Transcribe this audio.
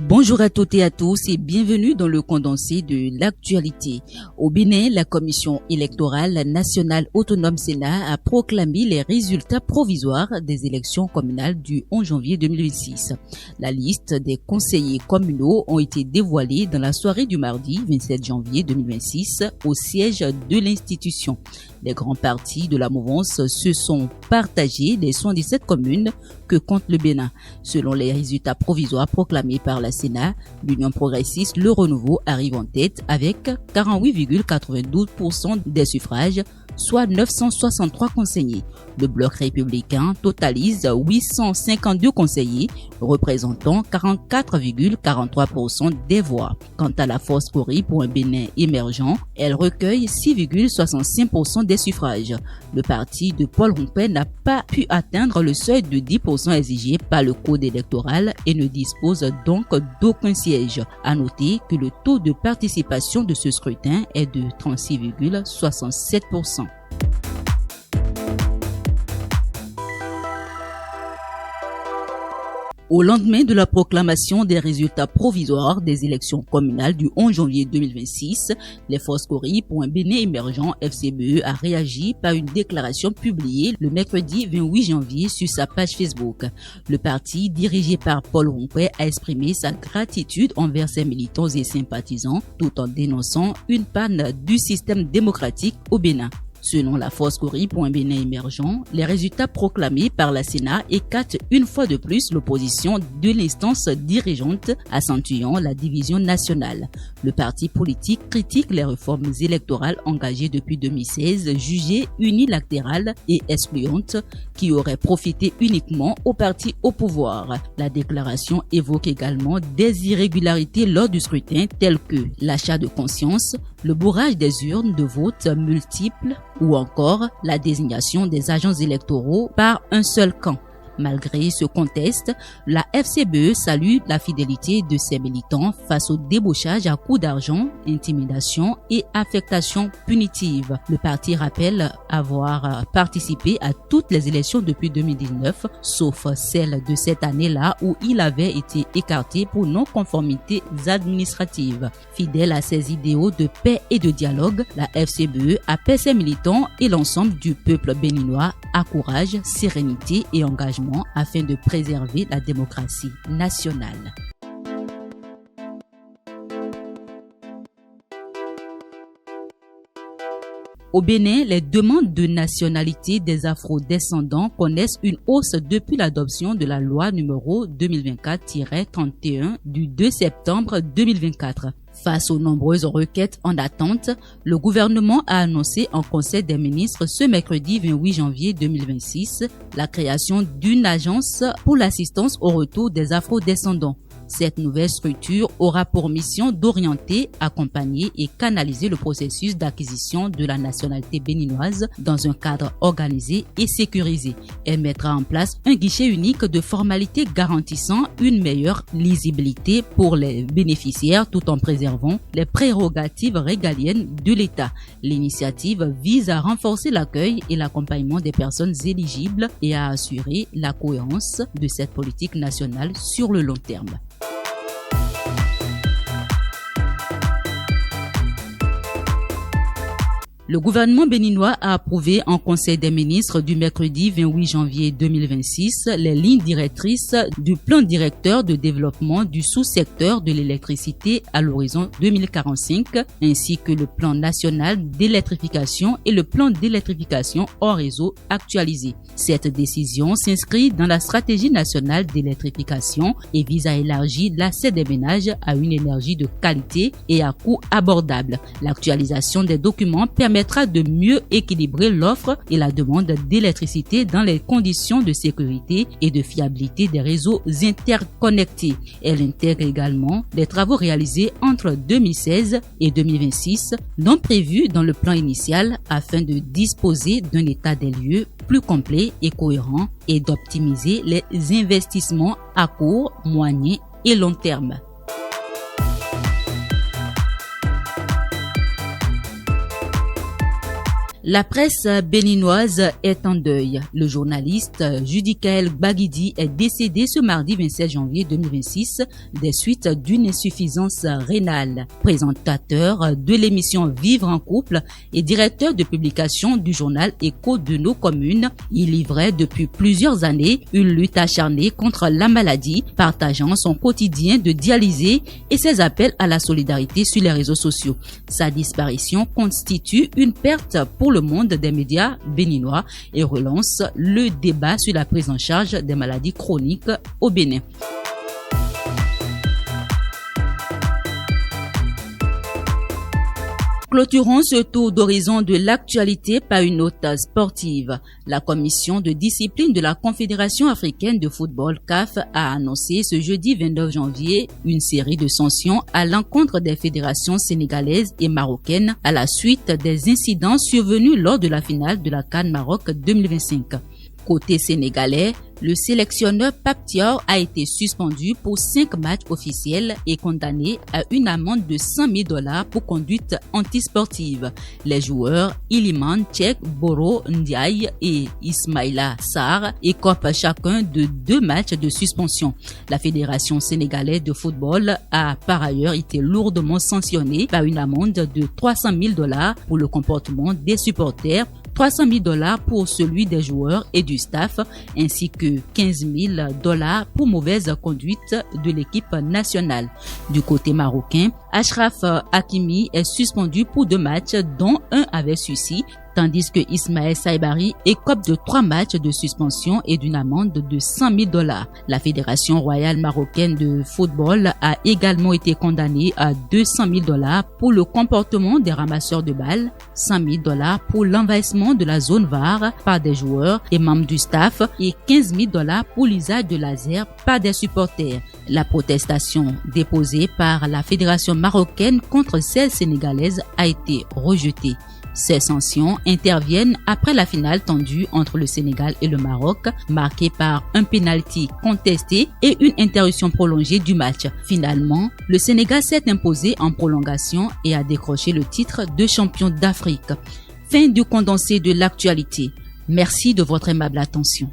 Bonjour à toutes et à tous et bienvenue dans le condensé de l'actualité. Au Bénin, la Commission électorale nationale autonome Sénat a proclamé les résultats provisoires des élections communales du 11 janvier 2026. La liste des conseillers communaux ont été dévoilés dans la soirée du mardi 27 janvier 2026 au siège de l'institution. Les grands partis de la mouvance se sont partagés les 77 communes que compte le Bénin. Selon les résultats provisoires proclamés par la Sénat, l'Union progressiste Le Renouveau arrive en tête avec 48,92% des suffrages, soit 963 conseillers. Le bloc républicain totalise 852 conseillers, représentant 44,43% des voix. Quant à la Force Cori pour un Bénin émergent, elle recueille 6,65% des suffrages. Le parti de Paul Rompé n'a pas pu atteindre le seuil de 10% exigé par le code électoral et ne dispose donc d'aucun siège. À noter que le taux de participation de ce scrutin est de 36,67%. Au lendemain de la proclamation des résultats provisoires des élections communales du 11 janvier 2026, les Forces Cori pour un Bénin émergent FCBE a réagi par une déclaration publiée le mercredi 28 janvier sur sa page Facebook. Le parti, dirigé par Paul Rompé, a exprimé sa gratitude envers ses militants et sympathisants tout en dénonçant une panne du système démocratique au Bénin. Selon la Force Cori pour un Bénin émergent, les résultats proclamés par la Sénat écartent une fois de plus l'opposition de l'instance dirigeante, accentuant la division nationale. Le parti politique critique les réformes électorales engagées depuis 2016, jugées unilatérales et excluantes, qui auraient profité uniquement aux partis au pouvoir. La déclaration évoque également des irrégularités lors du scrutin telles que l'achat de conscience, le bourrage des urnes de vote multiples ou encore la désignation des agents électoraux par un seul camp. Malgré ce contexte, la FCBE salue la fidélité de ses militants face au débauchage à coups d'argent, intimidation et affectation punitive. Le parti rappelle avoir participé à toutes les élections depuis 2019, sauf celle de cette année-là où il avait été écarté pour non-conformité administrative. Fidèle à ses idéaux de paix et de dialogue, la FCBE appelle ses militants et l'ensemble du peuple béninois à courage, sérénité et engagement afin de préserver la démocratie nationale. Au Bénin, les demandes de nationalité des Afro-descendants connaissent une hausse depuis l'adoption de la loi numéro 2024-31 du 2 septembre 2024. Face aux nombreuses requêtes en attente, le gouvernement a annoncé en Conseil des ministres ce mercredi 28 janvier 2026 la création d'une agence pour l'assistance au retour des Afro-descendants. Cette nouvelle structure aura pour mission d'orienter, accompagner et canaliser le processus d'acquisition de la nationalité béninoise dans un cadre organisé et sécurisé. Elle mettra en place un guichet unique de formalités garantissant une meilleure lisibilité pour les bénéficiaires tout en préservant les prérogatives régaliennes de l'État. L'initiative vise à renforcer l'accueil et l'accompagnement des personnes éligibles et à assurer la cohérence de cette politique nationale sur le long terme. Le gouvernement béninois a approuvé en Conseil des ministres du mercredi 28 janvier 2026 les lignes directrices du plan directeur de développement du sous-secteur de l'électricité à l'horizon 2045, ainsi que le plan national d'électrification et le plan d'électrification hors réseau actualisé. Cette décision s'inscrit dans la stratégie nationale d'électrification et vise à élargir l'accès des ménages à une énergie de qualité et à coût abordable. L'actualisation des documents permettra de mieux équilibrer l'offre et la demande d'électricité dans les conditions de sécurité et de fiabilité des réseaux interconnectés. Elle intègre également les travaux réalisés entre 2016 et 2026, non prévus dans le plan initial, afin de disposer d'un état des lieux plus complet et cohérent et d'optimiser les investissements à court, moyen et long terme. La presse béninoise est en deuil. Le journaliste Judikaël Baguidi est décédé ce mardi 27 janvier 2026 des suites d'une insuffisance rénale. Présentateur de l'émission Vivre en couple et directeur de publication du journal Écho de nos communes, il livrait depuis plusieurs années une lutte acharnée contre la maladie, partageant son quotidien de dialysé et ses appels à la solidarité sur les réseaux sociaux. Sa disparition constitue une perte pour le monde des médias béninois et relance le débat sur la prise en charge des maladies chroniques au Bénin. Clôturons ce tour d'horizon de l'actualité par une note sportive. La commission de discipline de la Confédération africaine de football CAF a annoncé ce jeudi 29 janvier une série de sanctions à l'encontre des fédérations sénégalaises et marocaines à la suite des incidents survenus lors de la finale de la CAN Maroc 2025. Côté sénégalais, le sélectionneur Pape Thiaw a été suspendu pour 5 matchs officiels et condamné à une amende de $100,000 pour conduite antisportive. Les joueurs Iliman Tchek, Boro Ndiaye et Ismaïla Sarr écopent chacun de 2 matchs de suspension. La Fédération sénégalaise de football a par ailleurs été lourdement sanctionnée par une amende de $300,000 pour le comportement des supporters, $300,000 pour celui des joueurs et du staff, ainsi que $15,000 pour mauvaise conduite de l'équipe nationale. Du côté marocain, Achraf Hakimi est suspendu pour 2 matchs, dont un avec sursis, tandis que Ismaël Saibari écope de 3 matchs de suspension et d'une amende de $100,000. La Fédération royale marocaine de football a également été condamnée à $200,000 pour le comportement des ramasseurs de balles, $100,000 pour l'envahissement de la zone VAR par des joueurs et membres du staff et $15,000 pour l'usage de laser par des supporters. La protestation déposée par la Fédération marocaine contre celle sénégalaise a été rejetée. Ces sanctions interviennent après la finale tendue entre le Sénégal et le Maroc, marquée par un penalty contesté et une interruption prolongée du match. Finalement, le Sénégal s'est imposé en prolongation et a décroché le titre de champion d'Afrique. Fin du condensé de l'actualité. Merci de votre aimable attention.